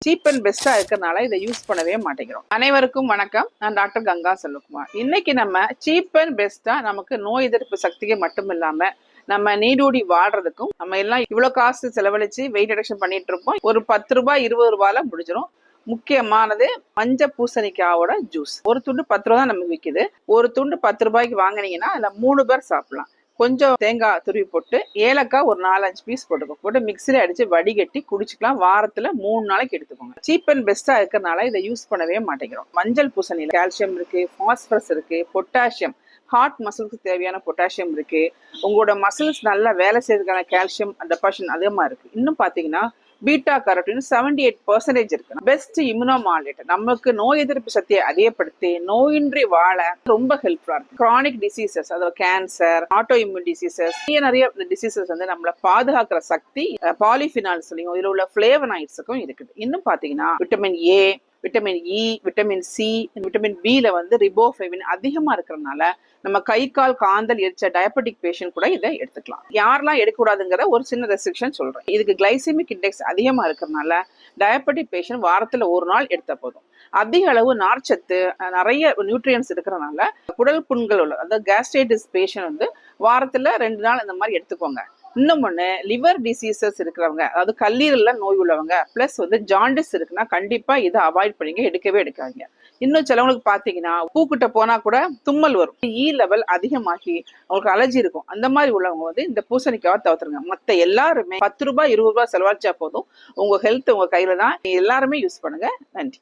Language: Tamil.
சீப் அண்ட் பெஸ்டா இருக்கிறதுனால இதை யூஸ் பண்ணவே மாட்டேங்கிறோம். அனைவருக்கும் வணக்கம். நான் டாக்டர் கங்கா செல்வகுமார். இன்னைக்கு நம்ம சீப் அண்ட் பெஸ்டா நமக்கு நோய் எதிர்ப்பு சக்திக்கு மட்டும் இல்லாம நம்ம நீடூடி வாழ்றதுக்கும், நம்ம எல்லாம் இவ்வளவு காசு செலவழிச்சு வெயிட் ரிடக்ஷன் பண்ணிட்டு இருப்போம். ஒரு 10 ரூபாய் 20 ரூபாயில முடிஞ்சிடும். முக்கியமானது மஞ்சள் பூசணிக்காயோட ஜூஸ். ஒரு துண்டு 10 ரூபா தான் நமக்கு விற்குது. ஒரு துண்டு 10 ரூபாய்க்கு வாங்கினீங்கன்னா அதுல 3 பேர் சாப்பிடலாம். கொஞ்சம் தேங்காய் துருவி போட்டு, ஏலக்காய் ஒரு 4-5 பீஸ் போட்டு மிக்சில அடிச்சு வடிகட்டி குடிச்சுக்கலாம். வாரத்துல 3 நாளைக்கு எடுத்துக்கோங்க. சீப் அண்ட் பெஸ்டா இருக்கிறதுனால இதை யூஸ் பண்ணவே மாட்டேங்கிறோம். மஞ்சள் பூசணியில கால்சியம் இருக்கு, பாஸ்பரஸ் இருக்கு, பொட்டாசியம், ஹார்ட் மசில்ஸ்க்கு தேவையான பொட்டாசியம் இருக்கு. உங்களோட மசில்ஸ் நல்லா வேலை செய்யறதுக்கான கால்சியம் டெபாசிஷன் அதிகமா இருக்கு. இன்னும் பாத்தீங்கன்னா பீட்டா கரோட்டின் 78% இருக்கு. பெஸ்ட் இம்யூனோமாடுலேட்டர், நமக்கு நோய் எதிர்ப்பு சக்தியை அதிகப்படுத்தி நோயின்றி வாழ ரொம்ப ஹெல்ப்ஃபுல்லா இருக்கு. கிரானிக் டிசீசஸ், அதாவது கேன்சர், ஆட்டோ இம்யூன் டிசீசஸ், நிறைய டிசீசஸ் வந்து நம்மள பாதுகாக்கிற சக்தி பாலிஃபினால்ஸ்லயும் இதுல உள்ள பிளேவனாய்ட்ஸுக்கும் இருக்குது. இன்னும் பாத்தீங்கன்னா vitamin A, vitamin E, vitamin C, vitamin பில வந்து ரிபோஃப்ளேவின் அதிகமா இருக்கிறதுனால நம்ம கை கால் காந்தல் எரிச்ச டயபெட்டிக் பேஷண்ட் கூட இதை எடுத்துக்கலாம். யாரெல்லாம் எடுக்கக்கூடாதுங்கிற ஒரு சின்ன ரெஸ்ட்ரிக்ஷன் சொல்றேன். இதுக்கு கிளைசிமிக் இண்டெக்ஸ் அதிகமா இருக்கிறதுனால டயபெட்டிக் பேஷண்ட் வாரத்துல ஒரு நாள் எடுத்த போதும். அதிக அளவு நார்ச்சத்து, நிறைய நியூட்ரியன்ஸ் இருக்கிறதுனால குடல் புண்கள் உள்ள, அதாவது கேஸ்ட்ரைட்டிஸ் பேஷண்ட் வந்து வாரத்துல 2 நாள் இந்த மாதிரி எடுத்துக்கோங்க. இன்னும் ஒண்ணு, லிவர் டிசீசஸ் இருக்கிறவங்க, அதாவது கல்லீரல்ல நோய் உள்ளவங்க, பிளஸ் வந்து ஜாண்டிஸ் இருக்குன்னா கண்டிப்பா இதை அவாய்ட் பண்ணீங்க, எடுக்கவே எடுக்காதீங்க. இன்னும் சிலவங்களுக்கு பாத்தீங்கன்னா பூக்கிட்ட போனா கூட தும்மல் வரும், இ லெவல் அதிகமாகி அவங்களுக்கு அலர்ஜி இருக்கும். அந்த மாதிரி உள்ளவங்க வந்து இந்த பூசணிக்காவை தவிர்த்துருங்க. மத்த எல்லாருமே 10 ரூபாய் 20 ரூபாய் செலவழிச்சா போதும். உங்க ஹெல்த் உங்க கையில தான். எல்லாருமே யூஸ் பண்ணுங்க. நன்றி.